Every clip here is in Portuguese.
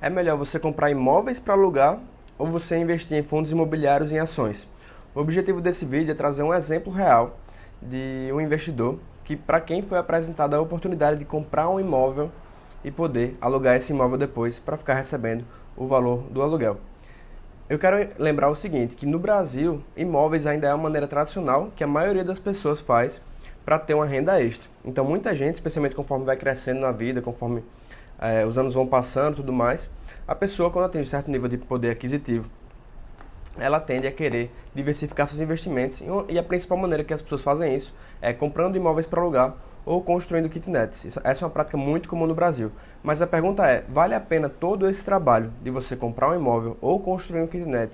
É melhor você comprar imóveis para alugar ou você investir em fundos imobiliários e em ações? O objetivo desse vídeo é trazer um exemplo real de um investidor que, para quem foi apresentada a oportunidade de comprar um imóvel e poder alugar esse imóvel depois para ficar recebendo o valor do aluguel. Eu quero lembrar o seguinte, que no Brasil, imóveis ainda é uma maneira tradicional que a maioria das pessoas faz para ter uma renda extra. Então muita gente, especialmente conforme vai crescendo na vida, conforme os anos vão passando e tudo mais, a pessoa, quando atinge certo nível de poder aquisitivo, ela tende a querer diversificar seus investimentos e a principal maneira que as pessoas fazem isso é comprando imóveis para alugar ou construindo kitnets. Essa é uma prática muito comum no Brasil. Mas a pergunta é, vale a pena todo esse trabalho de você comprar um imóvel ou construir um kitnet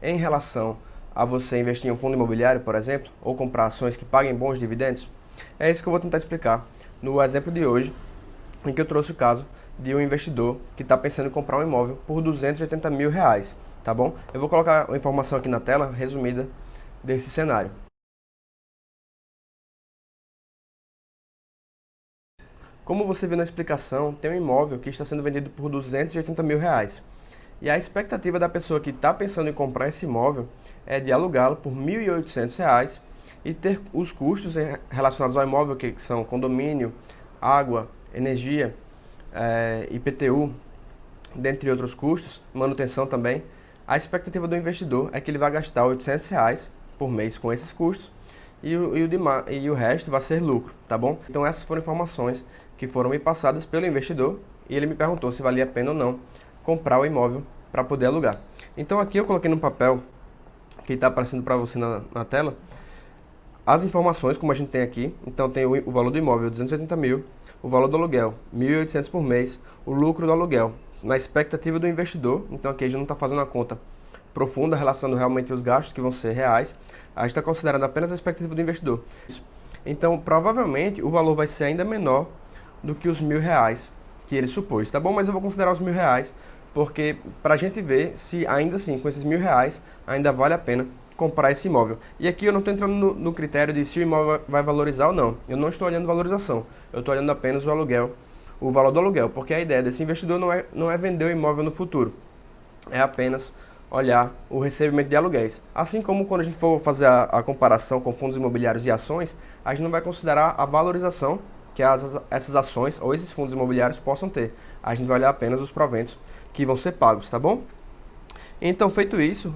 em relação a você investir em um fundo imobiliário, por exemplo, ou comprar ações que paguem bons dividendos? É isso que eu vou tentar explicar no exemplo de hoje, em que eu trouxe o caso de um investidor que está pensando em comprar um imóvel por R$280 mil, tá bom? Eu vou colocar a informação aqui na tela, resumida, desse cenário. Como você viu na explicação, tem um imóvel que está sendo vendido por R$280 mil. E a expectativa da pessoa que está pensando em comprar esse imóvel é de alugá-lo por R$1.800 e ter os custos relacionados ao imóvel, que são condomínio, água, energia, IPTU, dentre outros custos, manutenção também. A expectativa do investidor é que ele vai gastar R$800 por mês com esses custos e o resto vai ser lucro, tá bom? Então essas foram informações que foram me passadas pelo investidor e ele me perguntou se valia a pena ou não comprar o imóvel para poder alugar. Então aqui eu coloquei no papel, que está aparecendo para você na tela, as informações como a gente tem aqui. Então tem o valor do imóvel, 280 mil, o valor do aluguel, 1.800 por mês, o lucro do aluguel, na expectativa do investidor. Então aqui a gente não está fazendo uma conta profunda relacionando realmente os gastos que vão ser reais, a gente está considerando apenas a expectativa do investidor. Então provavelmente o valor vai ser ainda menor do que os R$1.000 que ele supôs, tá bom? Mas eu vou considerar os R$1.000 porque para a gente ver se ainda assim com esses R$1.000 ainda vale a pena comprar esse imóvel. E aqui eu não estou entrando no critério de se o imóvel vai valorizar ou não. Eu não estou olhando valorização, eu estou olhando apenas o aluguel, o valor do aluguel, porque a ideia desse investidor não é vender o imóvel no futuro, é apenas olhar o recebimento de aluguéis. Assim como quando a gente for fazer a comparação com fundos imobiliários e ações, a gente não vai considerar a valorização que essas ações ou esses fundos imobiliários possam ter. A gente vai olhar apenas os proventos que vão ser pagos, tá bom? Então, feito isso,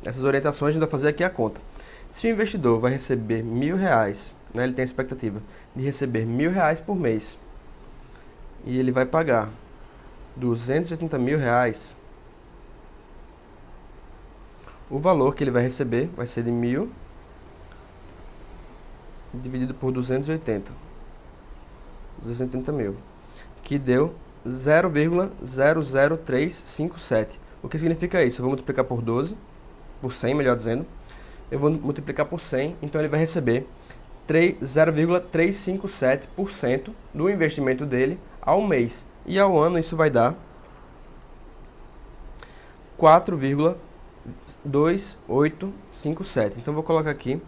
essas orientações, a gente vai fazer aqui a conta. Se o investidor vai receber R$1.000, né, ele tem a expectativa de receber R$1.000 por mês, e ele vai pagar R$280 mil, o valor que ele vai receber vai ser de 1.000 dividido por 280 mil, que deu 0,00357. O que significa isso? Eu vou multiplicar por 12, por 100, melhor dizendo. Eu vou multiplicar por 100, então ele vai receber 0,357% do investimento dele ao mês. E ao ano isso vai dar 4,2857. Então vou colocar aqui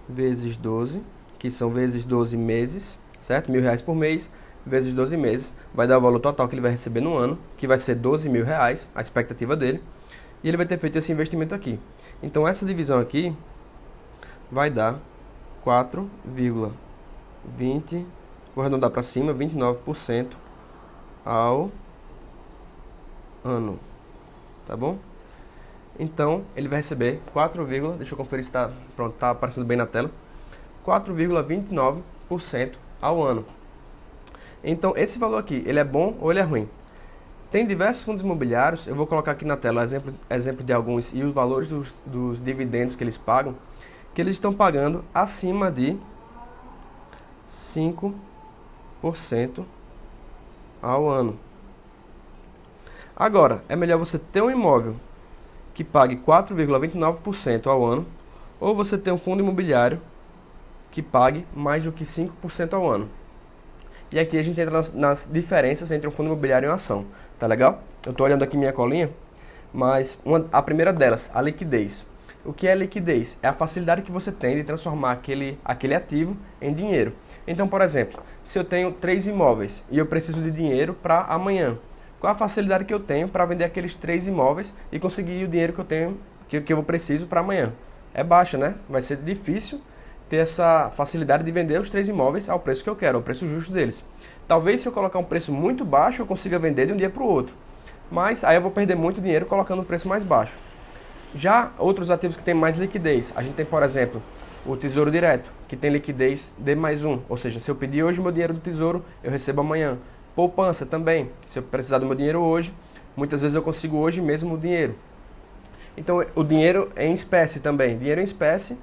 vezes 12, que são vezes 12 meses, certo? R$1.000 por mês, vezes 12 meses, vai dar o valor total que ele vai receber no ano, que vai ser R$12.000, a expectativa dele, e ele vai ter feito esse investimento aqui. Então essa divisão aqui vai dar 4,20, vou arredondar para cima, 29% ao ano, tá bom? Então ele vai receber deixa eu conferir se está pronto, está aparecendo bem na tela, 4,29% ao ano. Então esse valor aqui, ele é bom ou ele é ruim? Tem diversos fundos imobiliários, eu vou colocar aqui na tela exemplo de alguns e os valores dos dividendos que eles pagam, que eles estão pagando acima de 5% ao ano. Agora, é melhor você ter um imóvel que pague 4,29% ao ano, ou você ter um fundo imobiliário que pague mais do que 5% ao ano. E aqui a gente entra nas diferenças entre um fundo imobiliário e uma ação. Tá legal? Eu estou olhando aqui minha colinha, mas a primeira delas, a liquidez. O que é liquidez? É a facilidade que você tem de transformar aquele ativo em dinheiro. Então, por exemplo, se eu tenho 3 imóveis e eu preciso de dinheiro para amanhã, qual a facilidade que eu tenho para vender aqueles 3 imóveis e conseguir o dinheiro que eu tenho, que eu preciso para amanhã. É baixa, né? Vai ser difícil ter essa facilidade de vender os 3 imóveis ao preço que eu quero, ao preço justo deles. Talvez se eu colocar um preço muito baixo, eu consiga vender de um dia para o outro. Mas aí eu vou perder muito dinheiro colocando um preço mais baixo. Já outros ativos que têm mais liquidez, a gente tem, por exemplo, o Tesouro Direto, que tem liquidez D+1, ou seja, se eu pedir hoje o meu dinheiro do Tesouro, eu recebo amanhã. Poupança também, se eu precisar do meu dinheiro hoje, muitas vezes eu consigo hoje mesmo o dinheiro. Então, o dinheiro é em espécie também. Dinheiro em espécie,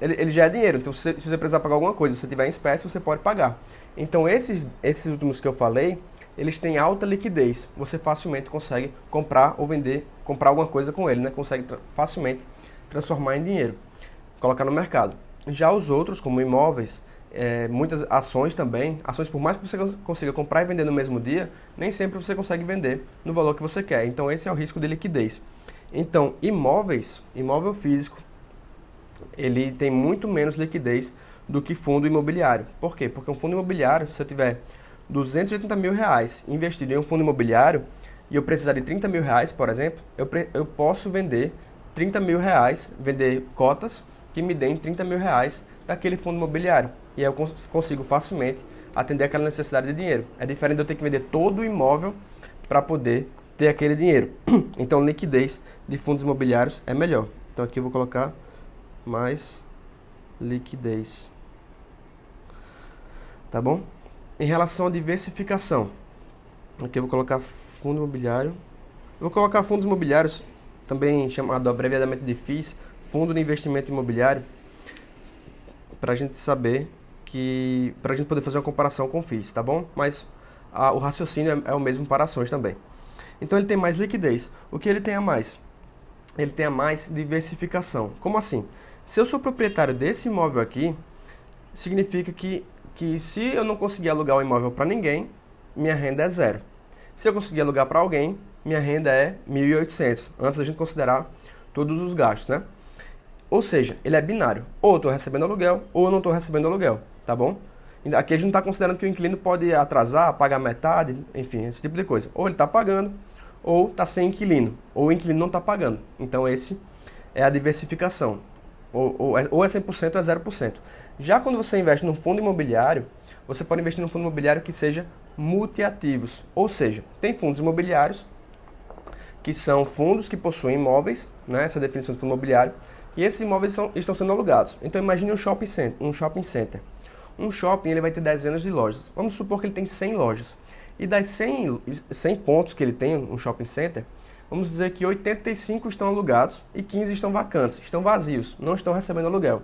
ele já é dinheiro. Então, se você precisar pagar alguma coisa, se você tiver em espécie, você pode pagar. Então, esses últimos que eu falei, eles têm alta liquidez. Você facilmente consegue comprar ou vender, comprar alguma coisa com ele, né? Consegue facilmente transformar em dinheiro, colocar no mercado. Já os outros, como imóveis, muitas ações também, ações por mais que você consiga comprar e vender no mesmo dia, nem sempre você consegue vender no valor que você quer. Então, esse é o risco de liquidez. Então, imóvel físico, ele tem muito menos liquidez do que fundo imobiliário. Por quê? Porque um fundo imobiliário, se eu tiver 280 mil reais investido em um fundo imobiliário e eu precisar de 30 mil reais, por exemplo, eu posso vender 30 mil reais, vender cotas que me deem 30 mil reais daquele fundo imobiliário. E aí eu consigo facilmente atender aquela necessidade de dinheiro. É diferente de eu ter que vender todo o imóvel para poder ter aquele dinheiro. Então, liquidez de fundos imobiliários é melhor. Então, aqui eu vou colocar mais liquidez. Tá bom? Em relação à diversificação, aqui eu vou colocar fundo imobiliário. Eu vou colocar fundos imobiliários, também chamado abreviadamente de FIIs, Fundo de Investimento Imobiliário, para a gente saber para a gente poder fazer uma comparação com FIIs, tá bom? Mas o raciocínio é o mesmo para ações também. Então ele tem mais liquidez. O que ele tem a mais? Ele tem a mais diversificação. Como assim? Se eu sou proprietário desse imóvel aqui, significa que se eu não conseguir alugar o imóvel para ninguém, minha renda é zero. Se eu conseguir alugar para alguém, minha renda é 1.800, antes da gente considerar todos os gastos, né? Ou seja, ele é binário. Ou eu estou recebendo aluguel, ou eu não estou recebendo aluguel, tá bom? Aqui a gente não está considerando que o inquilino pode atrasar, pagar metade, enfim, esse tipo de coisa. Ou ele está pagando, ou está sem inquilino, ou o inquilino não está pagando. Então, esse é a diversificação. Ou é 100% ou é 0%. Já quando você investe num fundo imobiliário, você pode investir num fundo imobiliário que seja multiativos. Ou seja, tem fundos imobiliários que são fundos que possuem imóveis, né, essa é a definição de fundo imobiliário, e esses imóveis estão sendo alugados. Então, imagine um shopping center. Um shopping ele vai ter dezenas de lojas. Vamos supor que ele tem 100 lojas. E das 100 pontos que ele tem, um shopping center, vamos dizer que 85 estão alugados e 15 estão vacantes, estão vazios, não estão recebendo aluguel.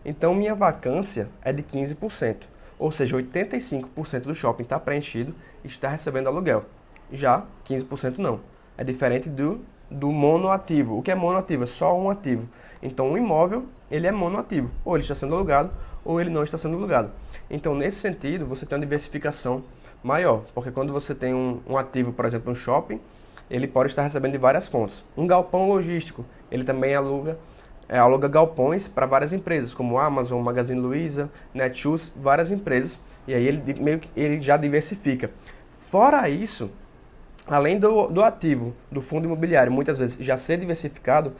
Então, minha vacância é de 15%. Ou seja, 85% do shopping está preenchido e está recebendo aluguel. Já 15% não. É diferente do monoativo. O que é monoativo? É só um ativo. Então, um imóvel, ele é monoativo. Ou ele está sendo alugado, ou ele não está sendo alugado. Então, nesse sentido, você tem uma diversificação maior. Porque quando você tem um ativo, por exemplo, um shopping, ele pode estar recebendo de várias fontes. Um galpão logístico, ele também aluga galpões para várias empresas, como Amazon, Magazine Luiza, Netshoes, várias empresas. E aí ele já diversifica. Fora isso, além do ativo do fundo imobiliário, muitas vezes já ser diversificado,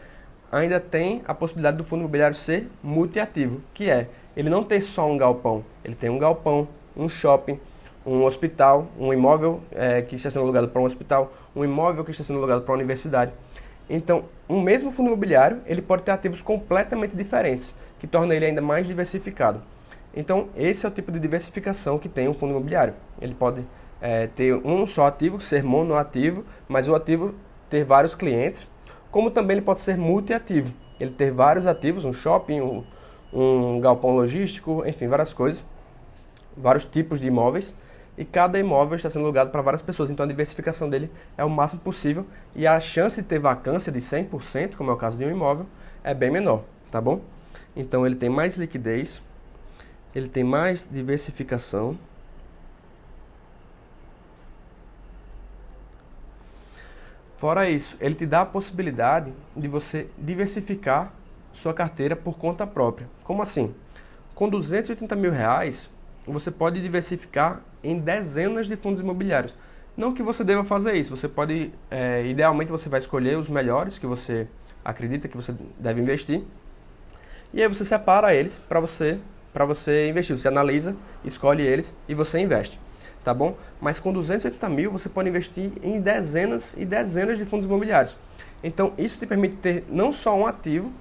ainda tem a possibilidade do fundo imobiliário ser multiativo, que é ele não ter só um galpão, ele tem um galpão, um shopping, um hospital, um imóvel que está sendo alugado para um hospital, um imóvel que está sendo alugado para uma universidade. Então, um mesmo fundo imobiliário, ele pode ter ativos completamente diferentes, que torna ele ainda mais diversificado. Então, esse é o tipo de diversificação que tem um fundo imobiliário. Ele pode ter um só ativo, ser monoativo, mas o ativo ter vários clientes, como também ele pode ser multiativo. Ele ter vários ativos, um shopping, um galpão logístico, enfim, várias coisas, vários tipos de imóveis, e cada imóvel está sendo alugado para várias pessoas. Então a diversificação dele é o máximo possível e a chance de ter vacância de 100%, como é o caso de um imóvel, é bem menor, tá bom? Então ele tem mais liquidez, ele tem mais diversificação. Fora isso, ele te dá a possibilidade de você diversificar sua carteira por conta própria. Como assim? Com 280 mil reais, você pode diversificar em dezenas de fundos imobiliários. Não que você deva fazer isso, você pode, idealmente você vai escolher os melhores que você acredita que você deve investir, e aí você separa eles para você investir. Você analisa, escolhe eles e você investe, tá bom? Mas com 280 mil você pode investir em dezenas e dezenas de fundos imobiliários. Então isso te permite ter não só um ativo,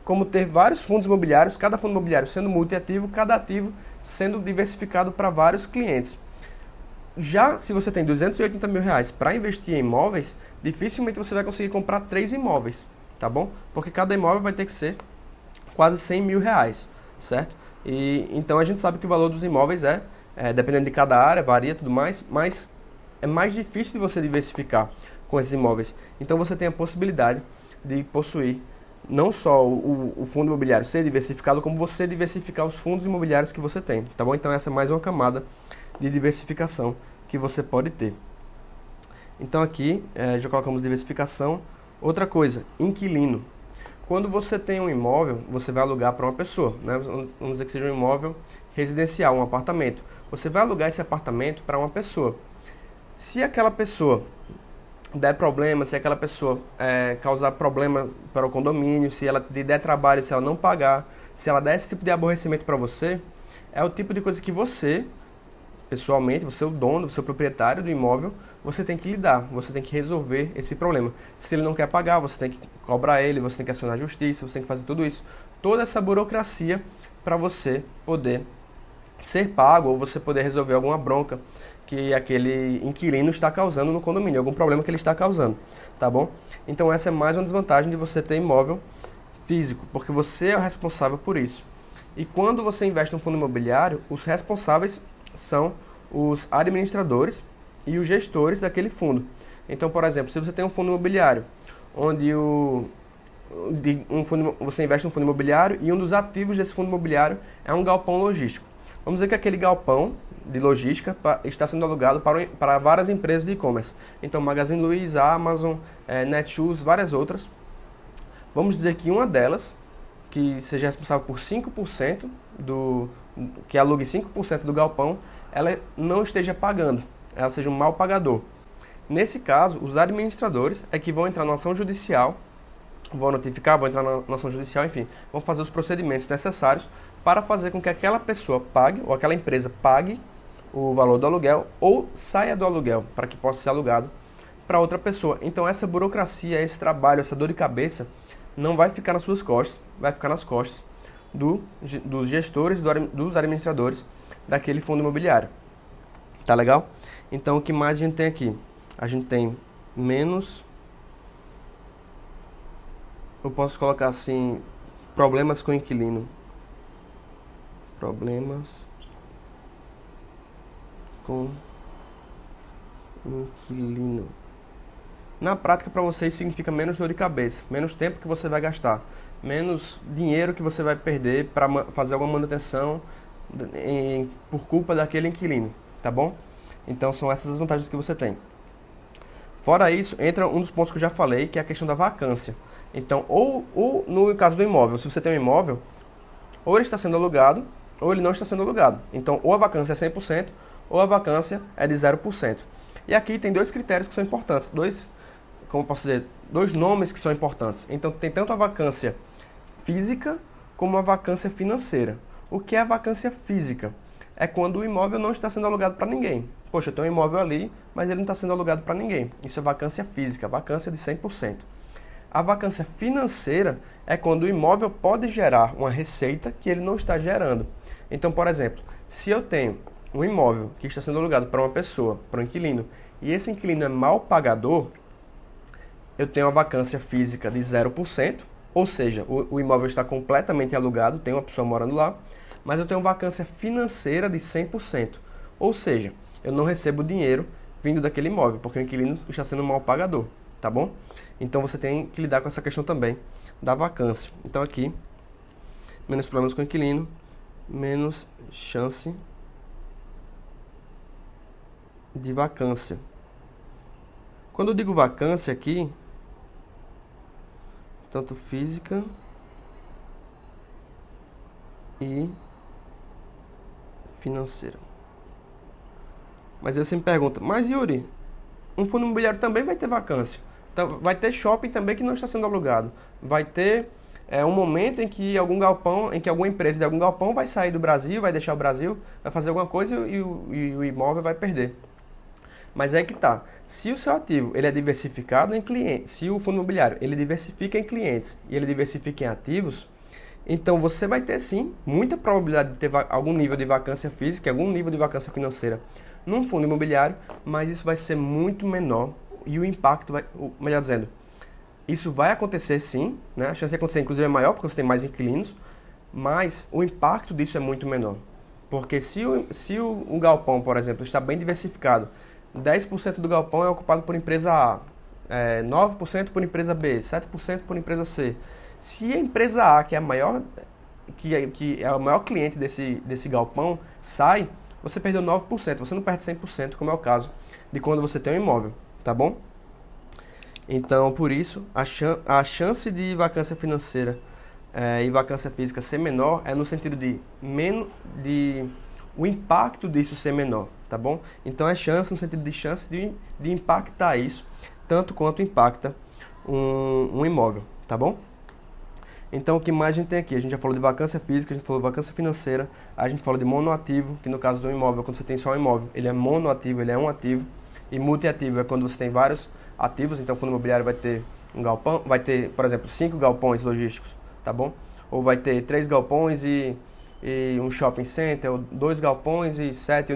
como ter vários fundos imobiliários, cada fundo imobiliário sendo multiativo, cada ativo sendo diversificado para vários clientes. Já se você tem 280 mil reais para investir em imóveis, dificilmente você vai conseguir comprar 3 imóveis, tá bom? Porque cada imóvel vai ter que ser quase 100 mil reais, certo? E então a gente sabe que o valor dos imóveis dependendo de cada área, varia e tudo mais, mas é mais difícil de você diversificar com esses imóveis. Então você tem a possibilidade de possuir não só o fundo imobiliário ser diversificado, como você diversificar os fundos imobiliários que você tem, tá bom? Então essa é mais uma camada de diversificação que você pode ter. Então aqui já colocamos diversificação. Outra coisa, inquilino. Quando você tem um imóvel, você vai alugar para uma pessoa, né? Vamos dizer que seja um imóvel residencial, um apartamento. Você vai alugar esse apartamento para uma pessoa. Se aquela pessoa der problema, se aquela pessoa causar problema para o condomínio, se ela te der trabalho, se ela não pagar, se ela der esse tipo de aborrecimento para você, é o tipo de coisa que você, pessoalmente, você é o dono, você é o proprietário do imóvel, você tem que lidar, você tem que resolver esse problema. Se ele não quer pagar, você tem que cobrar ele, você tem que acionar a justiça, você tem que fazer tudo isso. Toda essa burocracia para você poder ser pago ou você poder resolver alguma bronca que aquele inquilino está causando no condomínio, algum problema que ele está causando, tá bom? Então essa é mais uma desvantagem de você ter imóvel físico, porque você é o responsável por isso. E quando você investe no fundo imobiliário, os responsáveis são os administradores e os gestores daquele fundo. Então, por exemplo, se você tem um fundo imobiliário, onde você investe no fundo imobiliário e um dos ativos desse fundo imobiliário é um galpão logístico. Vamos dizer que aquele galpão de logística está sendo alugado para várias empresas de e-commerce. Então, Magazine Luiza, Amazon, Netshoes, várias outras. Vamos dizer que uma delas, que seja responsável por 5%, que alugue 5% do galpão, ela não esteja pagando, ela seja um mal pagador. Nesse caso, os administradores é que vão entrar na ação judicial, vão notificar, vão entrar na ação judicial, enfim, vão fazer os procedimentos necessários para fazer com que aquela pessoa pague, ou aquela empresa pague o valor do aluguel, ou saia do aluguel, para que possa ser alugado para outra pessoa. Então essa burocracia, esse trabalho, essa dor de cabeça, não vai ficar nas suas costas, vai ficar nas costas dos gestores, dos administradores daquele fundo imobiliário. Tá legal? Então o que mais a gente tem aqui? A gente tem menos... Eu posso colocar assim, problemas com o inquilino. Problemas com inquilino. Na prática, para você, isso significa menos dor de cabeça, menos tempo que você vai gastar, menos dinheiro que você vai perder para fazer alguma manutenção por culpa daquele inquilino, tá bom? Então, são essas as vantagens que você tem. Fora isso, entra um dos pontos que eu já falei, que é a questão da vacância. Então, ou no caso do imóvel, se você tem um imóvel, ou ele está sendo alugado, ou ele não está sendo alugado. Então, ou a vacância é 100%, ou a vacância é de 0%. E aqui tem dois critérios que são importantes, dois nomes que são importantes. Então, tem tanto a vacância física como a vacância financeira. O que é a vacância física? É quando o imóvel não está sendo alugado para ninguém. Poxa, eu tenho um imóvel ali, mas ele não está sendo alugado para ninguém. Isso é vacância física, vacância de 100%. A vacância financeira é quando o imóvel pode gerar uma receita que ele não está gerando. Então, por exemplo, se eu tenho um imóvel que está sendo alugado para uma pessoa, para um inquilino, e esse inquilino é mal pagador, eu tenho uma vacância física de 0%, ou seja, o imóvel está completamente alugado, tem uma pessoa morando lá, mas eu tenho uma vacância financeira de 100%, ou seja, eu não recebo dinheiro vindo daquele imóvel, porque o inquilino está sendo mal pagador, tá bom? Então você tem que lidar com essa questão também da vacância. Então aqui, menos problemas com o inquilino, menos chance de vacância. Quando eu digo vacância aqui, tanto física e financeira. Mas aí você me pergunta, mas Yuri, um fundo imobiliário também vai ter vacância. Então, vai ter shopping também que não está sendo alugado. Vai ter um momento em que algum galpão, em que alguma empresa de algum galpão vai sair do Brasil, vai deixar o Brasil, vai fazer alguma coisa e o imóvel vai perder. Mas é que tá. Se o seu ativo ele é diversificado em clientes, se o fundo imobiliário ele diversifica em clientes e ele diversifica em ativos, então você vai ter sim muita probabilidade de ter algum nível de vacância física, algum nível de vacância financeira num fundo imobiliário, mas isso vai ser muito menor e o impacto vai, melhor dizendo, isso vai acontecer sim, né? A chance de acontecer inclusive é maior porque você tem mais inquilinos, mas o impacto disso é muito menor. Porque se o galpão, por exemplo, está bem diversificado, 10% do galpão é ocupado por empresa A, 9% por empresa B, 7% por empresa C. Se a empresa A, que é a maior, que é o maior cliente desse galpão, sai, você perdeu 9%, você não perde 100%, como é o caso de quando você tem um imóvel, tá bom? Então, por isso, a chance de vacância financeira e vacância física ser menor é no sentido de o impacto disso ser menor, tá bom? Então, é chance no sentido de chance de impactar isso, tanto quanto impacta um imóvel, tá bom? Então, o que mais a gente tem aqui? A gente já falou de vacância física, a gente falou de vacância financeira, a gente falou de monoativo, que no caso do imóvel, quando você tem só um imóvel, ele é monoativo, ele é um ativo, e multiativo é quando você tem vários ativos, então o fundo imobiliário vai ter um galpão, vai ter, por exemplo, 5 galpões logísticos, tá bom? Ou vai ter 3 galpões e um shopping center, ou 2 galpões e 7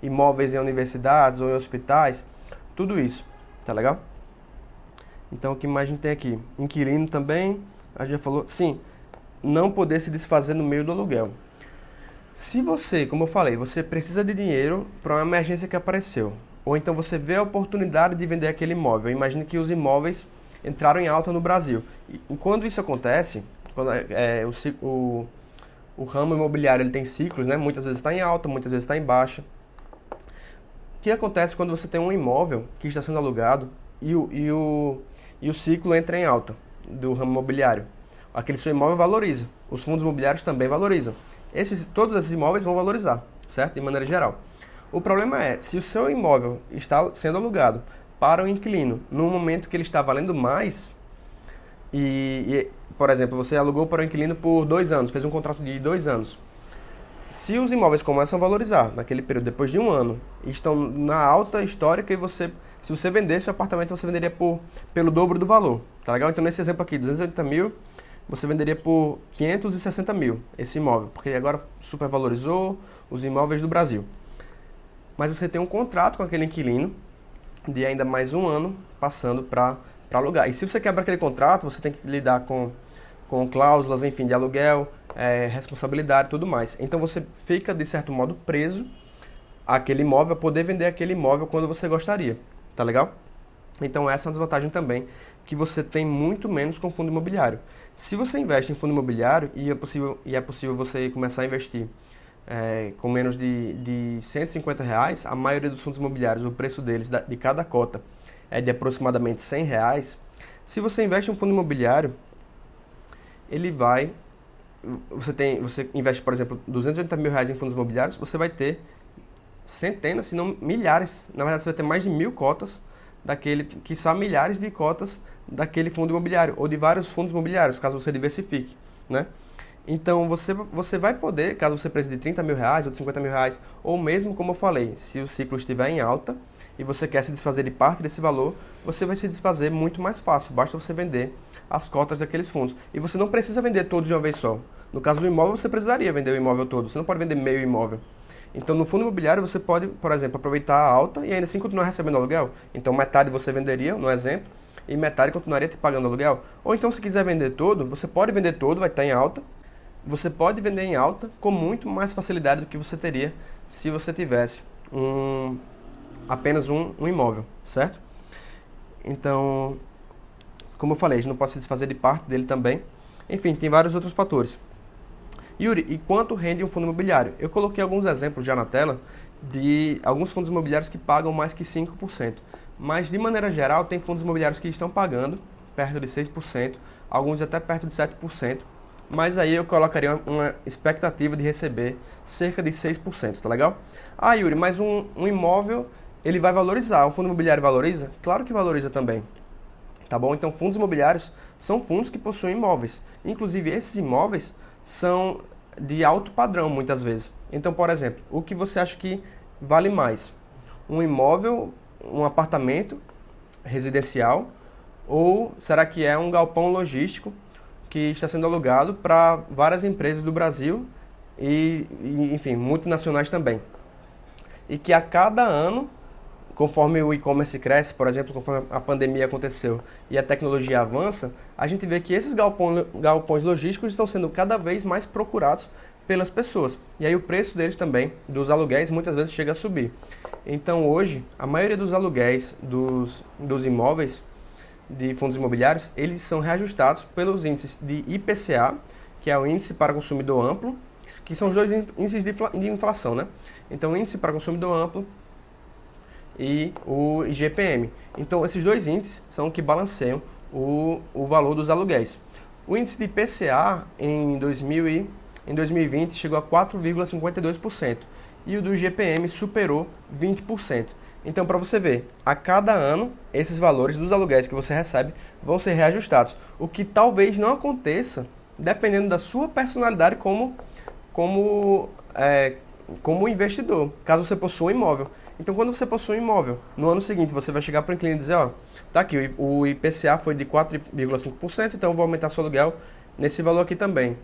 imóveis em universidades ou em hospitais, tudo isso, tá legal? Então, o que mais a gente tem aqui? Inquilino também, a gente já falou, sim, não poder se desfazer no meio do aluguel. Se você, como eu falei, você precisa de dinheiro para uma emergência que apareceu, ou então você vê a oportunidade de vender aquele imóvel. Imagine que os imóveis entraram em alta no Brasil. E quando isso acontece, quando o ramo imobiliário ele tem ciclos, né? Muitas vezes está em alta, muitas vezes está em baixa. O que acontece quando você tem um imóvel que está sendo alugado e o ciclo entra em alta do ramo imobiliário? Aquele seu imóvel valoriza. Os fundos imobiliários também valorizam. Todos esses imóveis vão valorizar, certo? De maneira geral. O problema é, se o seu imóvel está sendo alugado para um inquilino no momento que ele está valendo mais, por exemplo, você alugou para o inquilino por 2 anos, fez um contrato de 2 anos. Se os imóveis começam a valorizar naquele período, depois de 1 ano, e estão na alta histórica, se você vendesse seu apartamento, você venderia pelo dobro do valor, tá legal? Então, nesse exemplo aqui, 280 mil, você venderia por 560 mil esse imóvel, porque agora supervalorizou os imóveis do Brasil. Mas você tem um contrato com aquele inquilino de ainda mais 1 ano passando para alugar. E se você quebra aquele contrato, você tem que lidar com cláusulas, enfim, de aluguel, responsabilidade e tudo mais. Então você fica, de certo modo, preso àquele imóvel, a poder vender aquele imóvel quando você gostaria. Tá legal? Então essa é uma desvantagem também, que você tem muito menos com fundo imobiliário. Se você investe em fundo imobiliário e é possível você começar a investir com menos de R$ 150, a maioria dos fundos imobiliários, o preço deles, de cada cota, é de aproximadamente R$ 100. Se você investe em um fundo imobiliário, ele vai... Você investe, por exemplo, R$ 280 mil em fundos imobiliários, você vai ter centenas, se não milhares, na verdade você vai ter mais de 1.000 cotas quiçá milhares de cotas daquele fundo imobiliário, ou de vários fundos imobiliários, caso você diversifique, né? Então, você vai poder, caso você precise de R$ 30 mil, ou de R$ 50 mil, ou mesmo, como eu falei, se o ciclo estiver em alta e você quer se desfazer de parte desse valor, você vai se desfazer muito mais fácil, basta você vender as cotas daqueles fundos. E você não precisa vender todos de uma vez só. No caso do imóvel, você precisaria vender o imóvel todo, você não pode vender meio imóvel. Então, no fundo imobiliário, você pode, por exemplo, aproveitar a alta e ainda assim continuar recebendo aluguel. Então, metade você venderia, no exemplo, e metade continuaria te pagando aluguel. Ou então, se quiser vender todo, você pode vender todo, vai estar em alta. Você pode vender em alta com muito mais facilidade do que você teria se você tivesse apenas um imóvel, certo? Então, como eu falei, a gente não pode se desfazer de parte dele também. Enfim, tem vários outros fatores. Yuri, e quanto rende um fundo imobiliário? Eu coloquei alguns exemplos já na tela de alguns fundos imobiliários que pagam mais que 5%. Mas, de maneira geral, tem fundos imobiliários que estão pagando perto de 6%, alguns até perto de 7%. Mas aí eu colocaria uma expectativa de receber cerca de 6%, tá legal? Ah, Yuri, mas um imóvel, ele vai valorizar. O fundo imobiliário valoriza? Claro que valoriza também. Tá bom? Então, fundos imobiliários são fundos que possuem imóveis. Inclusive, esses imóveis são de alto padrão, muitas vezes. Então, por exemplo, o que você acha que vale mais? Um imóvel, um apartamento residencial, ou será que é um galpão logístico que está sendo alugado para várias empresas do Brasil enfim, multinacionais também? E que a cada ano, conforme o e-commerce cresce, por exemplo, conforme a pandemia aconteceu e a tecnologia avança, a gente vê que esses galpões logísticos estão sendo cada vez mais procurados pelas pessoas. E aí o preço deles também, dos aluguéis, muitas vezes chega a subir. Então hoje, a maioria dos aluguéis dos imóveis de fundos imobiliários, eles são reajustados pelos índices de IPCA, que é o Índice para Consumidor Amplo, que são os dois índices de inflação, né? Então, o Índice para Consumidor Amplo e o IGPM. Então, esses dois índices são que balanceiam o valor dos aluguéis. O índice de IPCA em 2020 chegou a 4,52% e o do IGPM superou 20%. Então, para você ver, a cada ano, esses valores dos aluguéis que você recebe vão ser reajustados. O que talvez não aconteça, dependendo da sua personalidade como investidor, caso você possua um imóvel. Então, quando você possui um imóvel, no ano seguinte você vai chegar para o inquilino e dizer, ó, tá aqui, o IPCA foi de 4,5%, então eu vou aumentar seu aluguel nesse valor aqui também.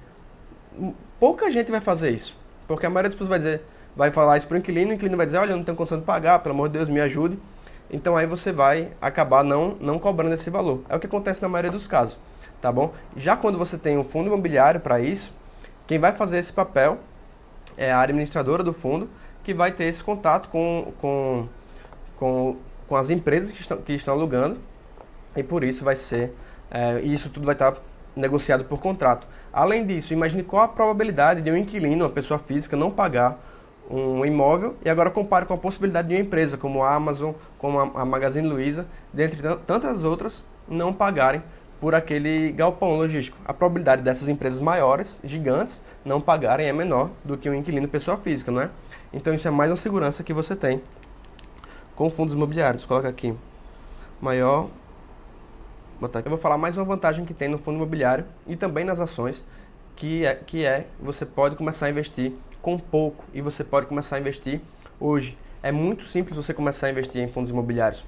Pouca gente vai fazer isso, porque a maioria das pessoas vai falar isso para o inquilino vai dizer, olha, eu não tenho condição de pagar, pelo amor de Deus, me ajude. Então aí você vai acabar não cobrando esse valor. É o que acontece na maioria dos casos, tá bom? Já quando você tem um fundo imobiliário para isso, quem vai fazer esse papel é a administradora do fundo, que vai ter esse contato com as empresas que estão alugando, e por isso vai ser, isso tudo vai estar negociado por contrato. Além disso, imagine qual a probabilidade de um inquilino, uma pessoa física, não pagar um imóvel, e agora compare com a possibilidade de uma empresa como a Amazon, como a Magazine Luiza, dentre tantas outras, não pagarem por aquele galpão logístico. A probabilidade dessas empresas maiores, gigantes, não pagarem é menor do que um inquilino pessoa física, não é? Então isso é mais uma segurança que você tem com fundos imobiliários. Coloca aqui, maior... Eu vou falar mais uma vantagem que tem no fundo imobiliário e também nas ações, que é você pode começar a investir com pouco e você pode começar a investir hoje. É muito simples você começar a investir em fundos imobiliários.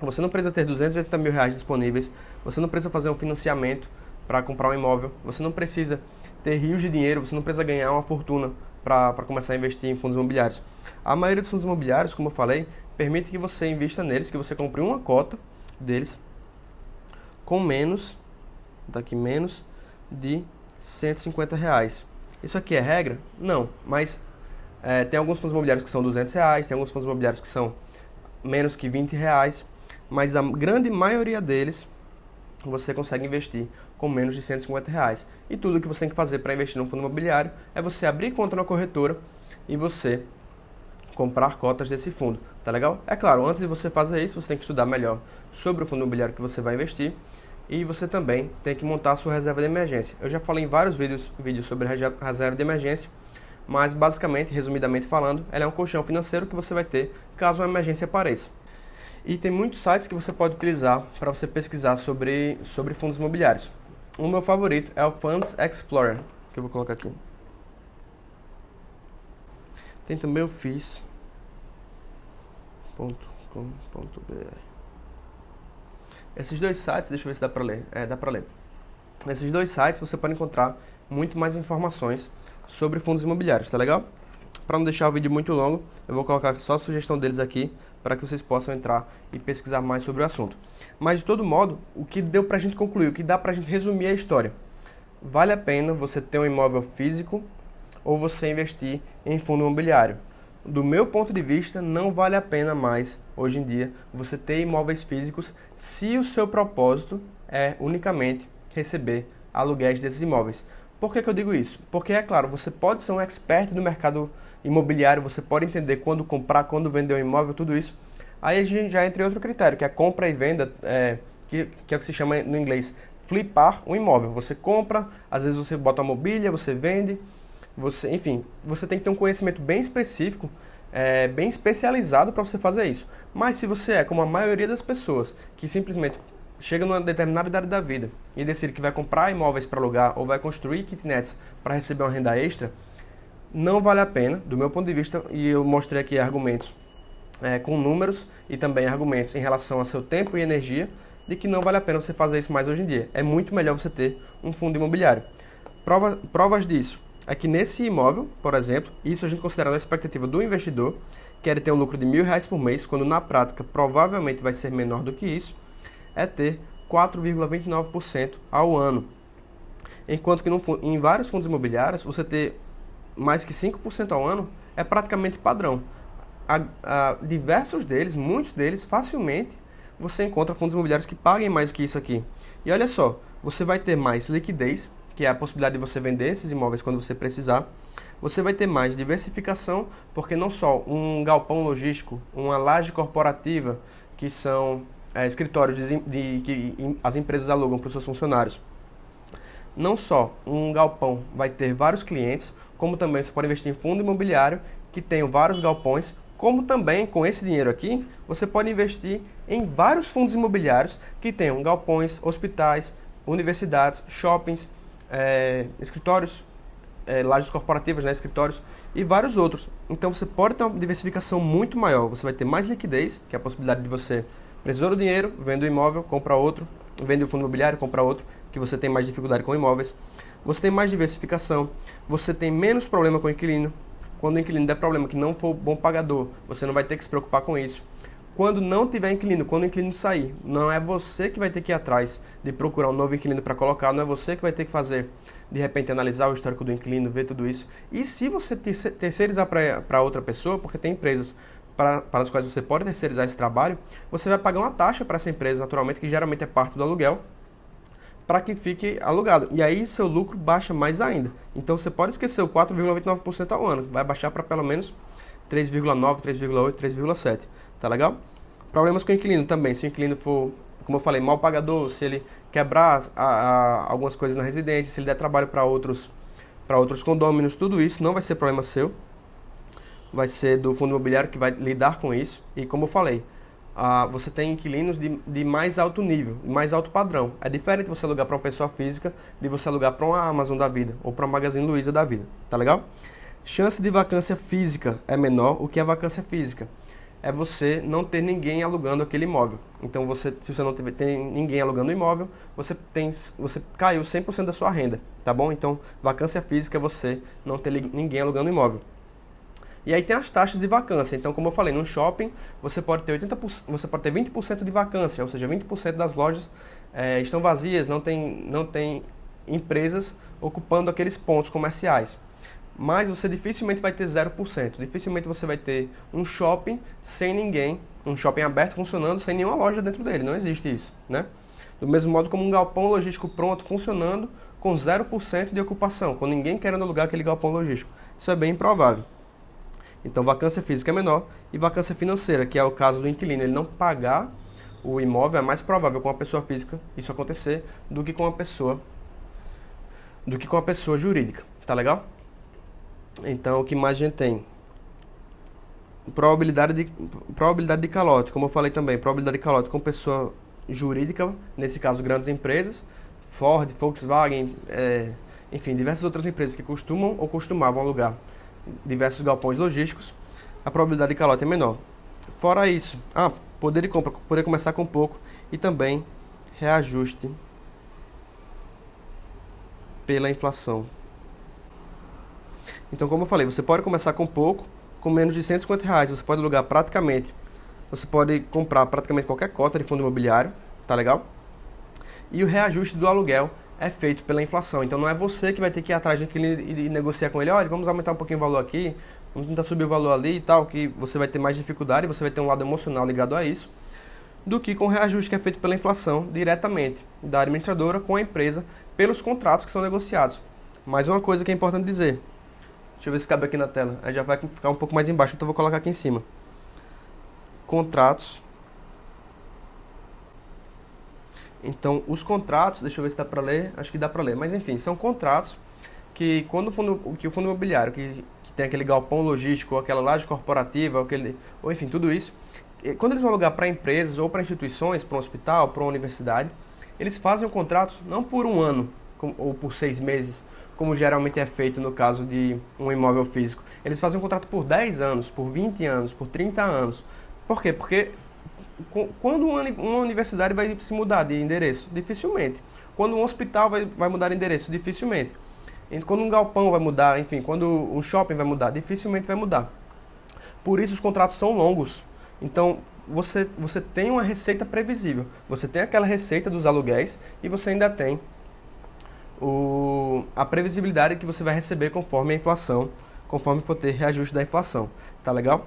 Você não precisa ter R$280 mil disponíveis, você não precisa fazer um financiamento para comprar um imóvel, você não precisa ter rios de dinheiro, você não precisa ganhar uma fortuna para começar a investir em fundos imobiliários. A maioria dos fundos imobiliários, como eu falei, permite que você invista neles, que você compre uma cota deles com menos de R$150. Isso aqui é regra? Não, mas tem alguns fundos imobiliários que são R$200, tem alguns fundos imobiliários que são menos que R$20, mas a grande maioria deles você consegue investir com menos de R$150. E tudo que você tem que fazer para investir num fundo imobiliário é você abrir conta na corretora e você comprar cotas desse fundo, tá legal? É claro, antes de você fazer isso, você tem que estudar melhor sobre o fundo imobiliário que você vai investir e você também tem que montar a sua reserva de emergência. Eu já falei em vários vídeos sobre reserva de emergência, mas basicamente, resumidamente falando, ela é um colchão financeiro que você vai ter caso uma emergência apareça. E tem muitos sites que você pode utilizar para você pesquisar sobre fundos imobiliários. O meu favorito é o Funds Explorer, que eu vou colocar aqui. Tem também o FIS.com.br. Esses dois sites, deixa eu ver se dá para ler. Dá para ler. Nesses dois sites você pode encontrar muito mais informações sobre fundos imobiliários, tá legal? Para não deixar o vídeo muito longo, eu vou colocar só a sugestão deles aqui para que vocês possam entrar e pesquisar mais sobre o assunto. Mas de todo modo, o que deu para a gente concluir, o que dá para a gente resumir a história? Vale a pena você ter um imóvel físico ou você investir em fundo imobiliário? Do meu ponto de vista, não vale a pena mais, hoje em dia, você ter imóveis físicos se o seu propósito é unicamente receber aluguéis desses imóveis. Por que eu digo isso? Porque, é claro, você pode ser um expert do mercado imobiliário, você pode entender quando comprar, quando vender um imóvel, tudo isso. Aí a gente já entra em outro critério, que é a compra e venda, que é o que se chama no inglês flipar um imóvel. Você compra, às vezes você bota uma mobília, você vende, enfim, você tem que ter um conhecimento bem específico bem especializado para você fazer isso. Mas se você é como a maioria das pessoas, que simplesmente chega numa determinada idade da vida e decide que vai comprar imóveis para alugar ou vai construir kitnets para receber uma renda extra, não vale a pena, do meu ponto de vista, e eu mostrei aqui argumentos com números e também argumentos em relação a seu tempo e energia, de que não vale a pena você fazer isso mais hoje em dia. É muito melhor você ter um fundo imobiliário. Provas disso é que nesse imóvel, por exemplo, isso a gente considera a expectativa do investidor, que ele ter um lucro de R$ 1.000 por mês, quando na prática provavelmente vai ser menor do que isso, é ter 4,29% ao ano. Enquanto que em vários fundos imobiliários, você ter mais que 5% ao ano é praticamente padrão. Diversos deles, muitos deles, facilmente você encontra fundos imobiliários que paguem mais do que isso aqui. E olha só, você vai ter mais liquidez, que é a possibilidade de você vender esses imóveis quando você precisar. Você vai ter mais diversificação, porque não só um galpão logístico, uma laje corporativa, que são escritórios que as empresas alugam para os seus funcionários. Não só um galpão vai ter vários clientes, como também você pode investir em fundo imobiliário que tenha vários galpões, como também com esse dinheiro aqui, você pode investir em vários fundos imobiliários que tenham galpões, hospitais, universidades, shoppings, escritórios, lajes corporativas, escritórios e vários outros. Então você pode ter uma diversificação muito maior, você vai ter mais liquidez, que é a possibilidade de você precisar do dinheiro, vende o imóvel, compra outro, vende o fundo imobiliário, compra outro, que você tem mais dificuldade com imóveis. Você tem mais diversificação, você tem menos problema com o inquilino. Quando o inquilino der problema que não for bom pagador, você não vai ter que se preocupar com isso. Quando não tiver inquilino, quando o inquilino sair, não é você que vai ter que ir atrás de procurar um novo inquilino para colocar, não é você que vai ter que fazer, de repente, analisar o histórico do inquilino, ver tudo isso. E se você terceirizar para outra pessoa, porque tem empresas para as quais você pode terceirizar esse trabalho, você vai pagar uma taxa para essa empresa, naturalmente, que geralmente é parte do aluguel, para que fique alugado. E aí seu lucro baixa mais ainda. Então você pode esquecer o 4,29% ao ano. Vai baixar para pelo menos 3,9%, 3,8%, 3,7%. Tá legal? Problemas com o inquilino também. Se o inquilino for, como eu falei, mal pagador, se ele quebrar algumas coisas na residência, se ele der trabalho para outros condôminos, tudo isso não vai ser problema seu. Vai ser do fundo imobiliário que vai lidar com isso. E como eu falei, você tem inquilinos de mais alto nível, mais alto padrão. É diferente você alugar para uma pessoa física de você alugar para uma Amazon da vida ou para uma Magazine Luiza da vida, tá legal? Chance de vacância física é menor. O que é vacância física? É você não ter ninguém alugando aquele imóvel. Então, se você não tem ninguém alugando o imóvel, você caiu 100% da sua renda, tá bom? Então, vacância física é você não ter ninguém alugando o imóvel. E aí tem as taxas de vacância. Então, como eu falei, no shopping você pode ter 20% de vacância, ou seja, 20% das lojas estão vazias, não tem empresas ocupando aqueles pontos comerciais. Mas você dificilmente vai ter 0%. Dificilmente você vai ter um shopping sem ninguém, um shopping aberto funcionando sem nenhuma loja dentro dele. Não existe isso, né? Do mesmo modo como um galpão logístico pronto funcionando com 0% de ocupação, com ninguém querendo alugar aquele galpão logístico. Isso é bem improvável. Então, vacância física é menor e vacância financeira, que é o caso do inquilino, ele não pagar o imóvel, é mais provável com uma pessoa física isso acontecer do que com uma pessoa jurídica, tá legal? Então, o que mais a gente tem? Probabilidade de calote, como eu falei também, probabilidade de calote com pessoa jurídica, nesse caso grandes empresas, Ford, Volkswagen, enfim, diversas outras empresas que costumam ou costumavam alugar diversos galpões logísticos, a probabilidade de calote é menor. Fora isso, poder de compra, poder começar com pouco e também reajuste pela inflação. Então, como eu falei, você pode começar com pouco, com menos de R$ 150, você pode alugar você pode comprar praticamente qualquer cota de fundo imobiliário, tá legal? E o reajuste do aluguel é feito pela inflação. Então não é você que vai ter que ir atrás daquele e negociar com ele, olha, vamos aumentar um pouquinho o valor aqui, vamos tentar subir o valor ali e tal, que você vai ter mais dificuldade, você vai ter um lado emocional ligado a isso, do que com o reajuste que é feito pela inflação diretamente da administradora com a empresa pelos contratos que são negociados. Mais uma coisa que é importante dizer, deixa eu ver se cabe aqui na tela, aí já vai ficar um pouco mais embaixo, então eu vou colocar aqui em cima. Contratos. Então, os contratos, deixa eu ver se dá para ler, acho que dá para ler, mas enfim, são contratos que quando o fundo imobiliário que tem aquele galpão logístico, ou aquela laje corporativa, ou enfim, tudo isso. E quando eles vão alugar para empresas ou para instituições, para um hospital, para uma universidade, eles fazem um contrato não por um ano ou por 6 meses, como geralmente é feito no caso de um imóvel físico. Eles fazem um contrato por 10 anos, por 20 anos, por 30 anos. Por quê? Porque quando uma universidade vai se mudar de endereço? Dificilmente. Quando um hospital vai mudar de endereço? Dificilmente. Quando um galpão vai mudar, enfim, quando um shopping vai mudar? Dificilmente vai mudar. Por isso os contratos são longos. Então, você tem uma receita previsível. Você tem aquela receita dos aluguéis e você ainda tem a previsibilidade que você vai receber conforme a inflação, conforme for ter reajuste da inflação. Tá legal?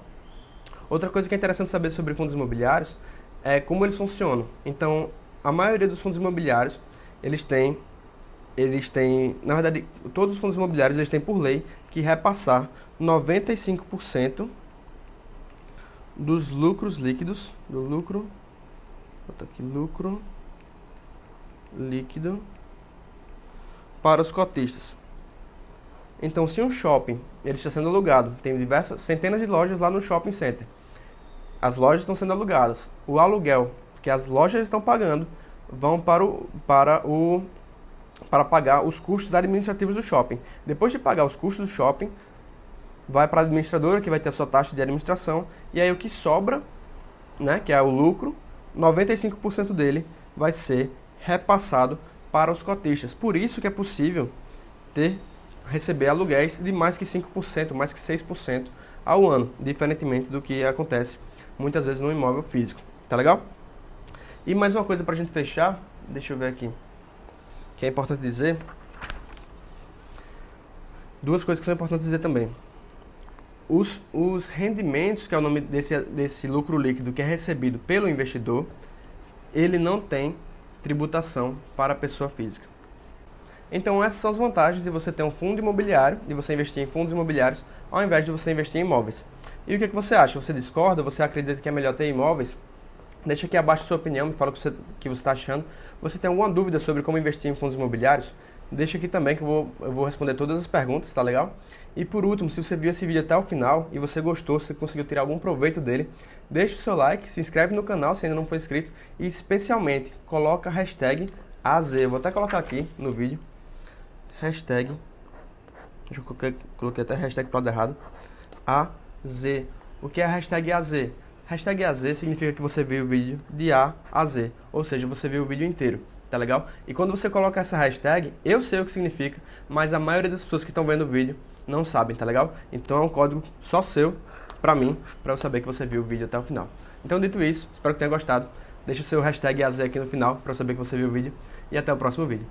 Outra coisa que é interessante saber sobre fundos imobiliários é como eles funcionam. Então, a maioria dos fundos imobiliários, eles têm, na verdade, todos os fundos imobiliários eles têm por lei que repassar 95% dos lucros líquidos, lucro líquido para os cotistas. Então, se um shopping ele está sendo alugado, tem centenas de lojas lá no shopping center, as lojas estão sendo alugadas, o aluguel que as lojas estão pagando vão para pagar os custos administrativos do shopping. Depois de pagar os custos do shopping, vai para a administradora, que vai ter a sua taxa de administração, e aí o que sobra, né, que é o lucro, 95% dele vai ser repassado para os cotistas. Por isso que é possível receber aluguéis de mais que 5%, mais que 6% ao ano, diferentemente do que acontece muitas vezes no imóvel físico. Tá legal? E mais uma coisa para a gente fechar, deixa eu ver aqui, que é importante dizer. Duas coisas que são importantes dizer também. Os rendimentos, que é o nome desse lucro líquido que é recebido pelo investidor, ele não tem tributação para a pessoa física. Então essas são as vantagens de você ter um fundo imobiliário, de você investir em fundos imobiliários, ao invés de você investir em imóveis. E o que você acha? Você discorda? Você acredita que é melhor ter imóveis? Deixa aqui abaixo a sua opinião, me fala o que você está achando. Você tem alguma dúvida sobre como investir em fundos imobiliários? Deixa aqui também que eu vou responder todas as perguntas, tá legal? E por último, se você viu esse vídeo até o final e você gostou, se você conseguiu tirar algum proveito dele, deixa o seu like, se inscreve no canal se ainda não for inscrito e especialmente coloca a hashtag AZ. Eu vou até colocar aqui no vídeo. Hashtag, deixa eu coloquei até hashtag para o lado errado. AZ. O que é a hashtag AZ? Hashtag AZ significa que você viu o vídeo de A a Z, ou seja, você viu o vídeo inteiro, tá legal? E quando você coloca essa hashtag, eu sei o que significa, mas a maioria das pessoas que estão vendo o vídeo não sabem, tá legal? Então é um código só seu, pra mim, pra eu saber que você viu o vídeo até o final. Então, dito isso, espero que tenha gostado. Deixa o seu hashtag AZ aqui no final, pra eu saber que você viu o vídeo. E até o próximo vídeo.